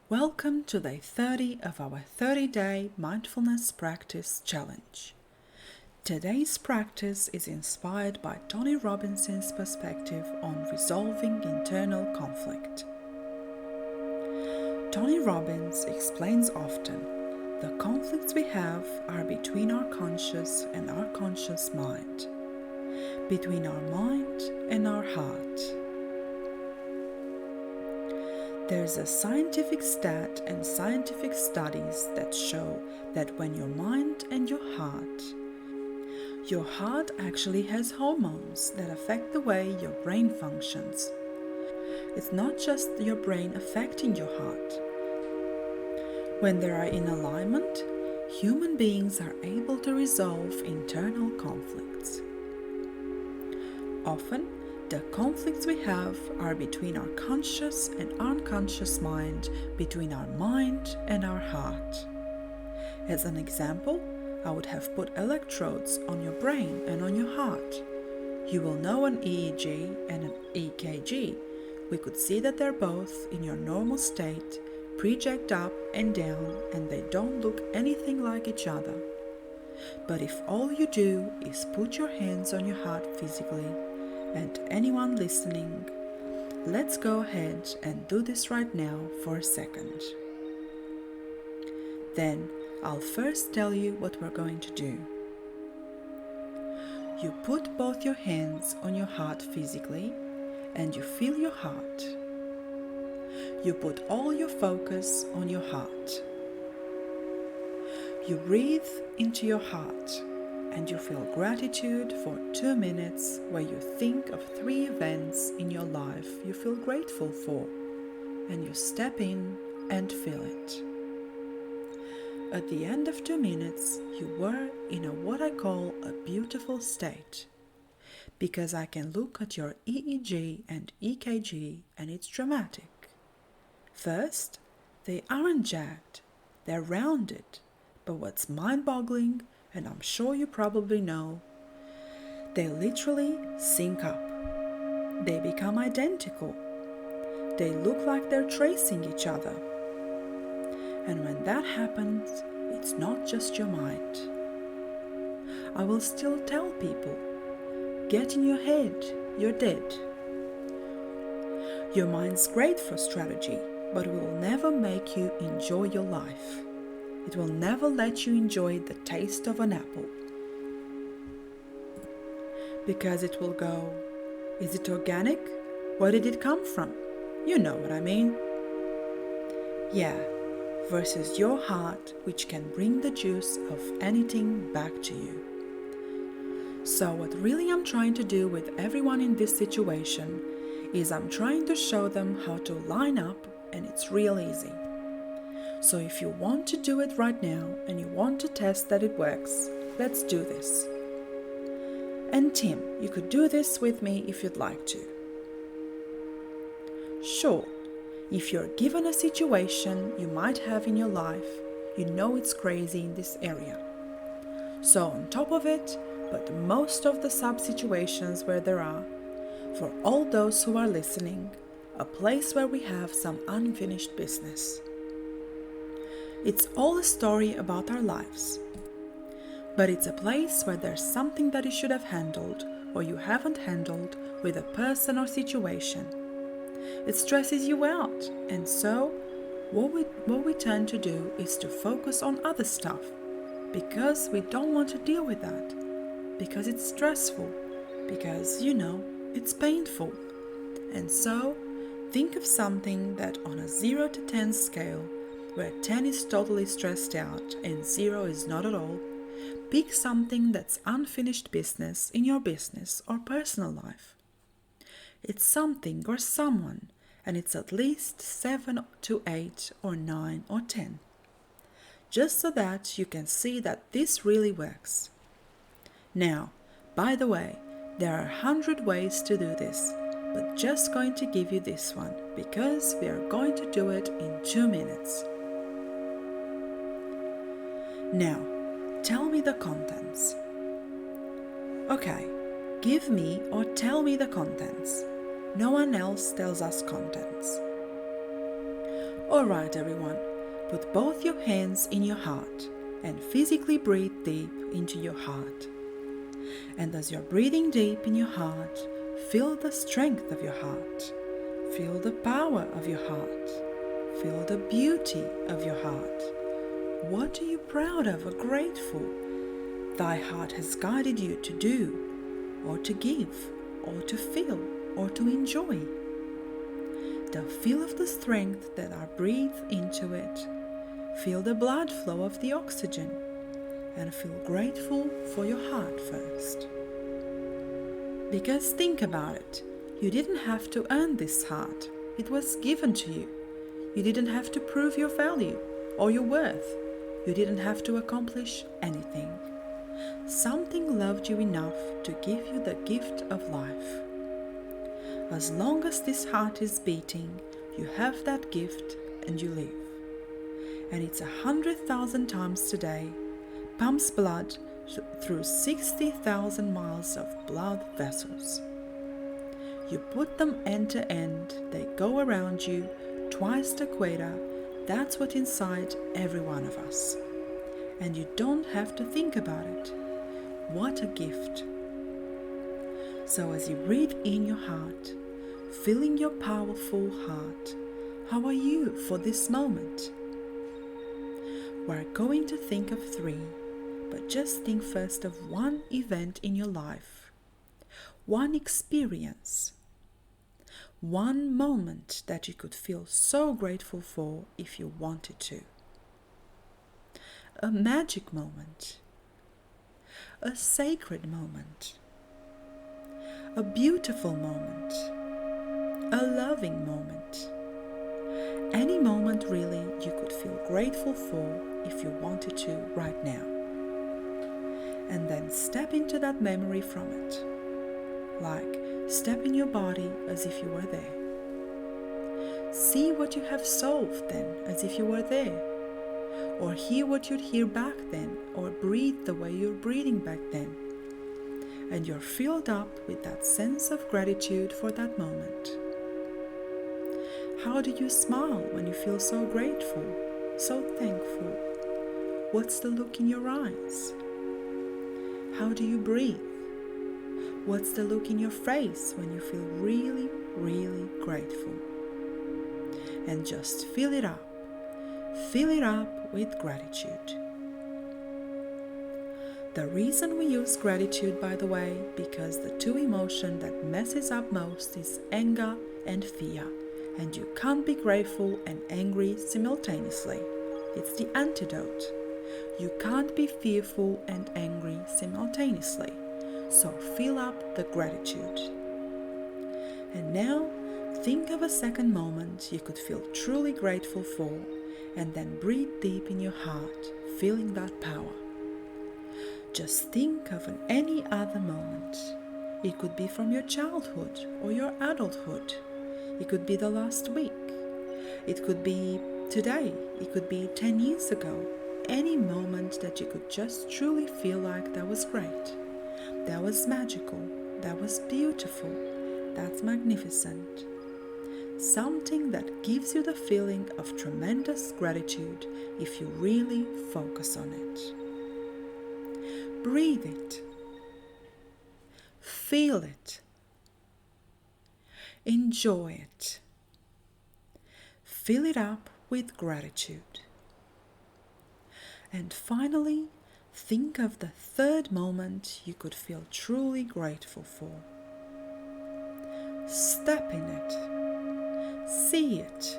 Welcome to day 30 of our 30-day mindfulness practice challenge. Today's practice is inspired by Tony Robinson's perspective on resolving internal conflict. Tony Robbins explains often the conflicts we have are between our conscious and our conscious mind, between our mind and our heart. There's a scientific stat and scientific studies that show that when your mind and your heart actually has hormones that affect the way your brain functions. It's not just your brain affecting your heart. When they are in alignment, human beings are able to resolve internal conflicts. Often, the conflicts we have are between our conscious and unconscious mind, between our mind and our heart. As an example, I would have put electrodes on your brain and on your heart. You will know an EEG and an EKG. We could see that they're both in your normal state, project up and down, and they don't look anything like each other. But if all you do is put your hands on your heart physically, and anyone listening, let's go ahead and do this right now for a second. Then I'll first tell you what we're going to do. You put both your hands on your heart physically and you feel your heart. You put all your focus on your heart. You breathe into your heart. And you feel gratitude for 2 minutes where you think of 3 events in your life you feel grateful for, and you step in and feel it. At the end of 2 minutes, you were in what I call a beautiful state, because I can look at your EEG and EKG and it's dramatic. First, they aren't jagged, they're rounded, but what's mind-boggling, and I'm sure you probably know, they literally sync up. They become identical. They look like they're tracing each other. And when that happens, it's not just your mind. I will still tell people, get in your head, you're dead. Your mind's great for strategy, but it will never make you enjoy your life. It will never let you enjoy the taste of an apple. Because it will go, is it organic? Where did it come from? You know what I mean. Yeah, versus your heart, which can bring the juice of anything back to you. So what really I'm trying to do with everyone in this situation is I'm trying to show them how to line up, and it's real easy. So if you want to do it right now and you want to test that it works, let's do this. And Tim, you could do this with me if you'd like to. Sure, if you're given a situation you might have in your life, you know it's crazy in this area. So on top of it, but most of the sub-situations where there are, for all those who are listening, a place where we have some unfinished business. It's all a story about our lives. But it's a place where there's something that you should have handled or you haven't handled with a person or situation. It stresses you out, and so what we tend to do is to focus on other stuff because we don't want to deal with that, because it's stressful, because, it's painful. And so think of something that on a 0 to 10 scale, where 10 is totally stressed out and 0 is not at all, pick something that's unfinished business in your business or personal life. It's something or someone, and it's at least 7 to 8 or 9 or 10. Just so that you can see that this really works. Now, by the way, there are 100 ways to do this, but just going to give you this one because we are going to do it in 2 minutes. Now, tell me the contents. Okay, give me or tell me the contents. No one else tells us contents. Alright everyone, put both your hands in your heart and physically breathe deep into your heart. And as you're breathing deep in your heart, feel the strength of your heart. Feel the power of your heart. Feel the beauty of your heart. What are you proud of or grateful thy heart has guided you to do, or to give, or to feel, or to enjoy? The feel of the strength that I breathe into it. Feel the blood flow of the oxygen, and feel grateful for your heart first. Because think about it, you didn't have to earn this heart. It was given to you. You didn't have to prove your value or your worth. You didn't have to accomplish anything. Something loved you enough to give you the gift of life. As long as this heart is beating, you have that gift and you live. And it's 100,000 times today, pumps blood through 60,000 miles of blood vessels. You put them end to end, they go around you, twice the equator. That's what's inside every one of us. And you don't have to think about it. What a gift. So as you breathe in your heart, feeling your powerful heart, how are you for this moment? We're going to think of 3, but just think first of one event in your life, one experience, one moment that you could feel so grateful for if you wanted to. A magic moment, a sacred moment, a beautiful moment, a loving moment. Any moment really you could feel grateful for if you wanted to right now. And then step into that memory from it. Like step in your body as if you were there. See what you have solved then as if you were there. Or hear what you'd hear back then, or breathe the way you're breathing back then. And you're filled up with that sense of gratitude for that moment. How do you smile when you feel so grateful, so thankful? What's the look in your eyes? How do you breathe? What's the look in your face when you feel really, really grateful? And just fill it up. Fill it up with gratitude. The reason we use gratitude, by the way, because the 2 emotions that messes up most is anger and fear. And you can't be grateful and angry simultaneously. It's the antidote. You can't be fearful and angry simultaneously. So fill up the gratitude. And now, think of a second moment you could feel truly grateful for, and then breathe deep in your heart, feeling that power. Just think of any other moment. It could be from your childhood or your adulthood. It could be the last week. It could be today. It could be 10 years ago. Any moment that you could just truly feel like that was great. That was magical. That was beautiful. That's magnificent. Something that gives you the feeling of tremendous gratitude if you really focus on it. Breathe it. Feel it. Enjoy it. Fill it up with gratitude. And finally, think of the third moment you could feel truly grateful for. Step in it. See it.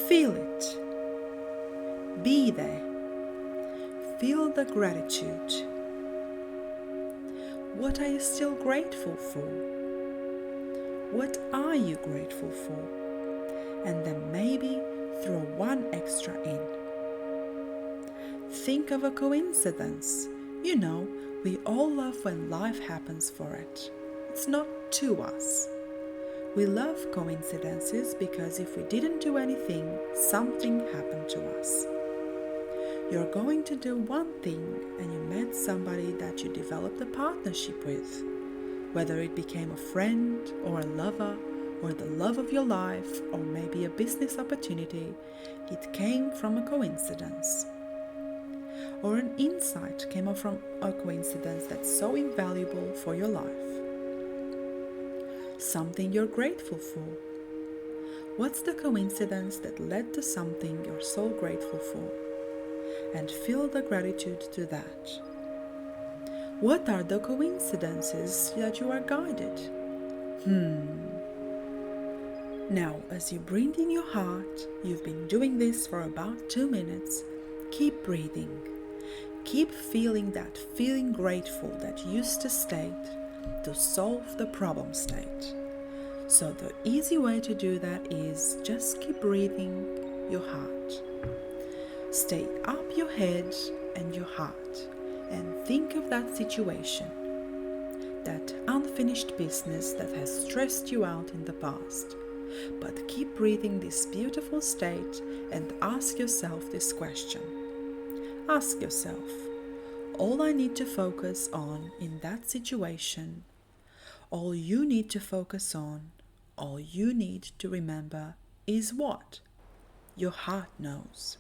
Feel it. Be there. Feel the gratitude. What are you still grateful for? What are you grateful for? And then maybe throw one extra in. Think of a coincidence. You know, we all love when life happens for it. It's not to us. We love coincidences because if we didn't do anything, something happened to us. You're going to do one thing and you met somebody that you developed a partnership with. Whether it became a friend or a lover or the love of your life or maybe a business opportunity, it came from a coincidence. Or an insight came from a coincidence that's so invaluable for your life. Something you're grateful for. What's the coincidence that led to something you're so grateful for? And feel the gratitude to that. What are the coincidences that you are guided? Now, as you breathe in your heart, you've been doing this for about 2 minutes, keep breathing. Keep feeling that feeling grateful that used to state to solve the problem state. So the easy way to do that is just keep breathing your heart. Stay up your head and your heart and think of that situation, that unfinished business that has stressed you out in the past. But keep breathing this beautiful state and ask yourself this question. Ask yourself, all I need to focus on in that situation, all you need to focus on, all you need to remember is what? Your heart knows.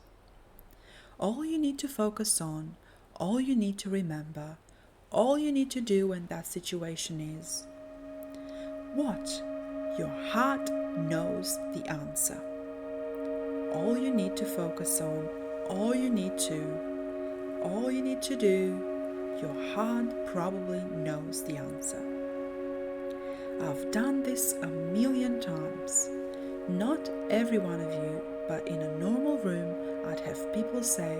All you need to focus on, all you need to remember, all you need to do when that situation is what? Your heart knows the answer. All you need to focus on, all you need to do, your heart probably knows the answer. I've done this a million times. Not every one of you, but in a normal room, I'd have people say,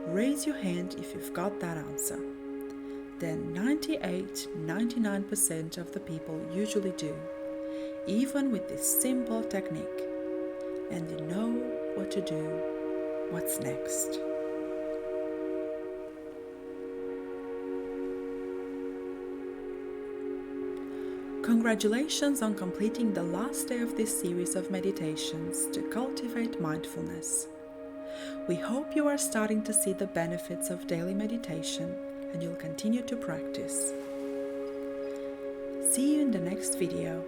raise your hand if you've got that answer. Then 99% of the people usually do, even with this simple technique. And you know what to do. What's next? Congratulations on completing the last day of this series of meditations to cultivate mindfulness. We hope you are starting to see the benefits of daily meditation and you'll continue to practice. See you in the next video.